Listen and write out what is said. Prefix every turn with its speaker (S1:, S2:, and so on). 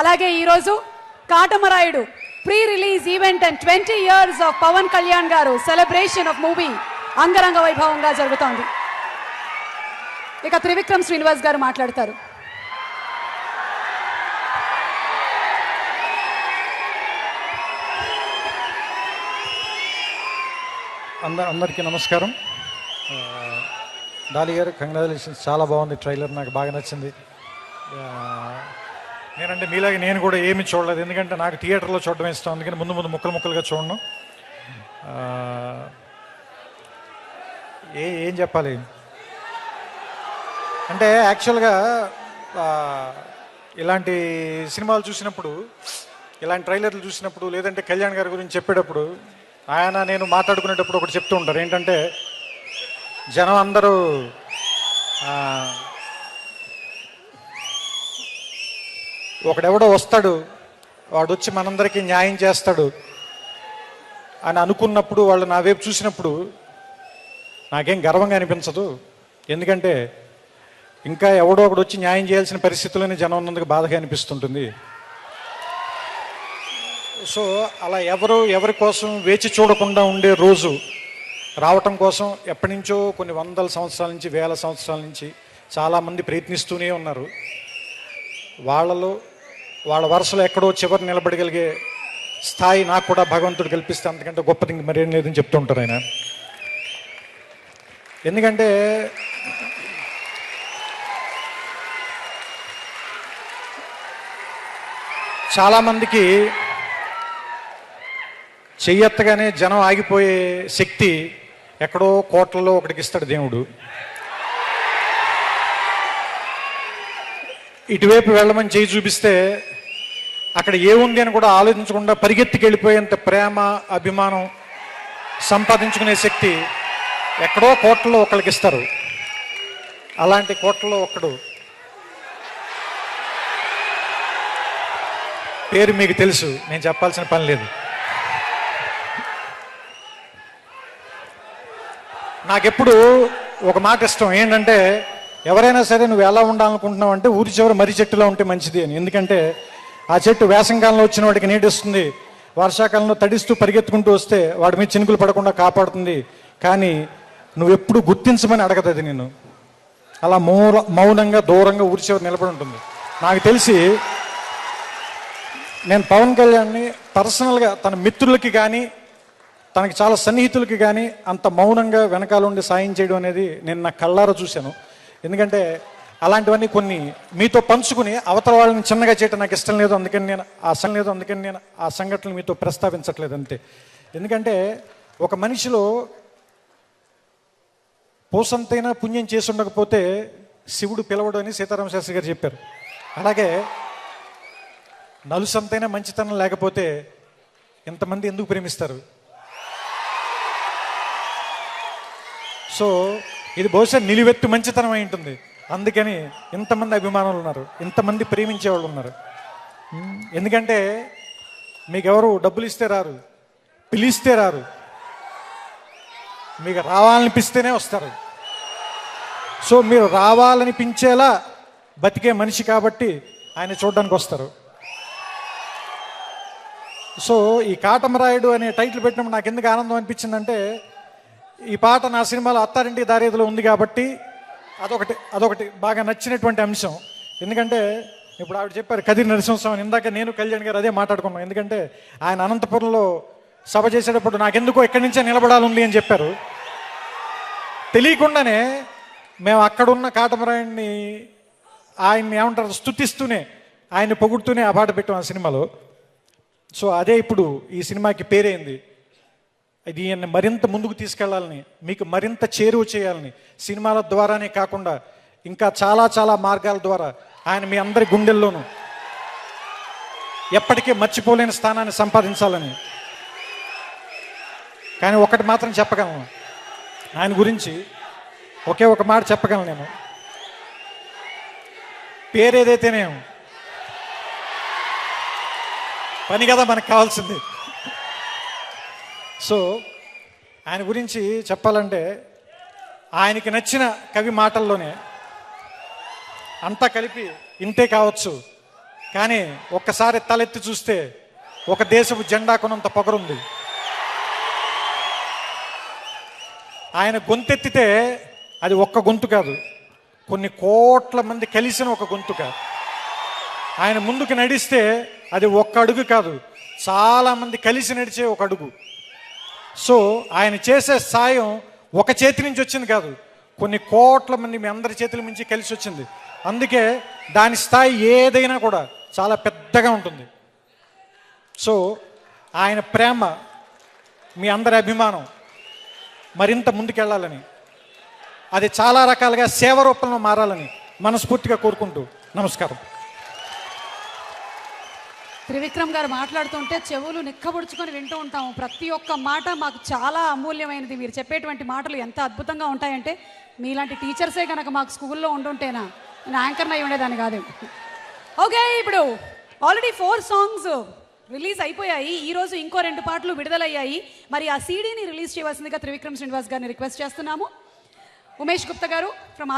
S1: అలాగే ఈరోజు Katamarayudu pre release event and 20 years of Pawan Kalyan గారు సెలబ్రేషన్ ఆఫ్ మూవీ అంగరంగ వైభవంగా జరుగుతోంది. ఇక త్రివిక్రమ్ శ్రీనివాస్ గారు మాట్లాడతారు.
S2: అందరికీ నమస్కారం. డాలి గారు కంగ్రాచులేషన్స్, చాలా బాగుంది ట్రైలర్, నాకు బాగా నచ్చింది. నేనంటే మీలాగే నేను కూడా ఏమీ చూడలేదు, ఎందుకంటే నాకు థియేటర్లో చూడడం ఇష్టం, అందుకని ముందు ముక్కలుగా చూడను. ఏం చెప్పాలి అంటే యాక్చువల్గా ఇలాంటి సినిమాలు చూసినప్పుడు, ఇలాంటి ట్రైలర్లు చూసినప్పుడు, లేదంటే కళ్యాణ్ గారి గురించి చెప్పేటప్పుడు ఆయన నేను మాట్లాడుకునేటప్పుడు ఒకటి చెప్తూ ఉంటారు. ఏంటంటే జనం అందరూ ఒకడెవడో వస్తాడు, వాడు వచ్చి మనందరికీ న్యాయం చేస్తాడు అని అనుకున్నప్పుడు, వాళ్ళు నా వైపు చూసినప్పుడు నాకేం గర్వంగా అనిపించదు. ఎందుకంటే ఇంకా ఎవడో ఒకడు వచ్చి న్యాయం చేయాల్సిన పరిస్థితుల్లోనే జనం ఉన్నందుకు బాధగా అనిపిస్తుంటుంది. సో అలా ఎవరి కోసం వేచి చూడకుండా ఉండే రోజు రావటం కోసం ఎప్పటి నుంచో కొన్ని వందల సంవత్సరాల నుంచి, వేల సంవత్సరాల నుంచి చాలామంది ప్రయత్నిస్తూనే ఉన్నారు. వాళ్ళ వరుసలో ఎక్కడో చివరి నిలబడగలిగే స్థాయి నాకు కూడా భగవంతుడు కల్పిస్తే అంతకంటే గొప్పది మరేం లేదని చెప్తూ ఉంటారు ఆయన. ఎందుకంటే చాలామందికి చెయ్యెత్తగానే జనం ఆగిపోయే శక్తి ఎక్కడో కోట్లలో ఒకటికి ఇస్తాడు దేవుడు. ఇటువైపు వెళ్ళమని చేయి చూపిస్తే అక్కడ ఏముంది అని కూడా ఆలోచించకుండా పరిగెత్తికి వెళ్ళిపోయేంత ప్రేమ, అభిమానం సంపాదించుకునే శక్తి ఎక్కడో కోట్లలో ఒకరికి ఇస్తారు. అలాంటి కోట్లలో ఒకడు పేరు మీకు తెలుసు, నేను చెప్పాల్సిన పని లేదు. నాకెప్పుడు ఒక మాట ఇష్టం, ఏంటంటే ఎవరైనా సరే నువ్వు ఎలా ఉండాలనుకుంటున్నావు అంటే ఊరి చివరి మర్రి చెట్టులో ఉంటే మంచిది అని. ఎందుకంటే ఆ చెట్టు వేసంకాలంలో వచ్చిన వాడికి నీటిస్తుంది, వర్షాకాలంలో తడిస్తూ పరిగెత్తుకుంటూ వస్తే వాడి మీద చినుకులు పడకుండా కాపాడుతుంది. కానీ నువ్వెప్పుడు గుర్తించమని అడగదు అది నిన్ను. అలా మౌనంగా దూరంగా ఊరి చివరి నిలబడి ఉంటుంది. నాకు తెలిసి నేను పవన్ కళ్యాణ్ని పర్సనల్గా తన మిత్రులకి కానీ, తనకి చాలా సన్నిహితులకి కానీ అంత మౌనంగా వెనకాల ఉండి సాయం చేయడం అనేది నేను నా కళ్ళారా చూశాను. ఎందుకంటే అలాంటివన్నీ కొన్ని మీతో పంచుకుని అవతల వాళ్ళని చిన్నగా చేయటం నాకు ఇష్టం లేదు, అందుకని నేను ఆ సంఘటనలు మీతో ప్రస్తావించట్లేదు అంతే. ఎందుకంటే ఒక మనిషిలో పోసంతైనా పుణ్యం చేసి ఉండకపోతే శివుడు పిలవడు అని సీతారామ శాస్త్రి గారు చెప్పారు. అలాగే నలుసంతైనా మంచితనం లేకపోతే ఎంతమంది ఎందుకు ప్రేమిస్తారు? సో ఇది బహుశా నిలువెత్తు మంచితనం అయి ఉంటుంది, అందుకని ఇంతమంది అభిమానులు ఉన్నారు, ఇంతమంది ప్రేమించే వాళ్ళు ఉన్నారు. ఎందుకంటే మీకు ఎవరు డబ్బులు ఇస్తే రారు, పిలిస్తే రారు, మీకు రావాలనిపిస్తేనే వస్తారు. సో మీరు రావాలనిపించేలా బతికే మనిషి కాబట్టి ఆయన చూడడానికి వస్తారు. సో ఈ కాటమరాయుడు అనే టైటిల్ పెట్టినప్పుడు నాకు ఎందుకు ఆనందం అనిపించిందంటే, ఈ పాట నా సినిమాలో అత్తారింటికి దారేదిలో ఉంది కాబట్టి అదొకటి బాగా నచ్చినటువంటి అంశం. ఎందుకంటే ఇప్పుడు ఆవిడ చెప్పారు కదిరి నరసింహస్వామి, ఇందాక నేను కళ్యాణ్ గారు అదే మాట్లాడుకున్నాం. ఎందుకంటే ఆయన అనంతపురంలో సభ చేసేటప్పుడు నాకెందుకో ఎక్కడి నుంచే నిలబడాలి అని చెప్పారు. తెలియకుండానే మేము అక్కడున్న కాటమరాయుడిని ఆయన్ని ఏమంటారు స్తుతిస్తూనే, ఆయన్ని పొగుడుతూనే ఆ పాట పెట్టాం ఆ సినిమాలో. సో అదే ఇప్పుడు ఈ సినిమాకి పేరైంది. ఇది ఈయన్ని మరింత ముందుకు తీసుకెళ్లాలని, మీకు మరింత చేరువ చేయాలని, సినిమాల ద్వారానే కాకుండా ఇంకా చాలా మార్గాల ద్వారా ఆయన మీ అందరి గుండెల్లోనూ ఎప్పటికీ మర్చిపోలేని స్థానాన్ని సంపాదించాలని. కానీ ఒకటి మాత్రం చెప్పగలను, ఆయన గురించి ఒకే ఒక మాట చెప్పగలను నేను, పేరేదైతేనే పని కదా మనకు కావాల్సింది. సో ఆయన గురించి చెప్పాలంటే ఆయనకి నచ్చిన కవి మాటల్లోనే అంతా కలిపి ఇంతే కావచ్చు, కానీ ఒక్కసారి తలెత్తి చూస్తే ఒక దేశపు జెండా కొనంత పొగరుంది. ఆయన గొంతెత్తితే అది ఒక్క గొంతు కాదు, కొన్ని కోట్ల మంది కలిసిన ఒక గొంతుక. ఆయన ముందుకు నడిస్తే అది ఒక్క అడుగు కాదు, చాలామంది కలిసి నడిచే ఒక అడుగు. సో ఆయన చేసే సాయం ఒక చేతి నుంచి వచ్చింది కాదు, కొన్ని కోట్ల మంది మీ అందరి చేతుల నుంచి కలిసి వచ్చింది. అందుకే దాని స్థాయి ఏదైనా కూడా చాలా పెద్దగా ఉంటుంది. సో ఆయన ప్రేమ, మీ అందరి అభిమానం మరింత ముందుకెళ్ళాలని, అది చాలా రకాలుగా సేవ రూపంలో మారాలని మనస్ఫూర్తిగా కోరుకుంటూ నమస్కారం.
S1: త్రివిక్రమ్ గారు మాట్లాడుతుంటే చెవులు నిక్కబుడుచుకొని వింటూ ఉంటాము. ప్రతి ఒక్క మాట మాకు చాలా అమూల్యమైనది. మీరు చెప్పేటువంటి మాటలు ఎంత అద్భుతంగా ఉంటాయంటే, మీలాంటి టీచర్సే కనుక మాకు స్కూల్లో ఉండుంటేనా నేను యాంకర్ని అయి ఉండేదాన్ని కాదు. ఓకే, ఇప్పుడు ఆల్రెడీ 4 సాంగ్స్ రిలీజ్ అయిపోయాయి. ఈరోజు ఇంకో 2 పాటలు విడుదలయ్యాయి. మరి ఆ సీడీని రిలీజ్ చేయవలసిందిగా త్రివిక్రమ్ శ్రీనివాస్ గారిని రిక్వెస్ట్ చేస్తున్నాము. ఉమేష్ గుప్తా గారు ఫ్రమ్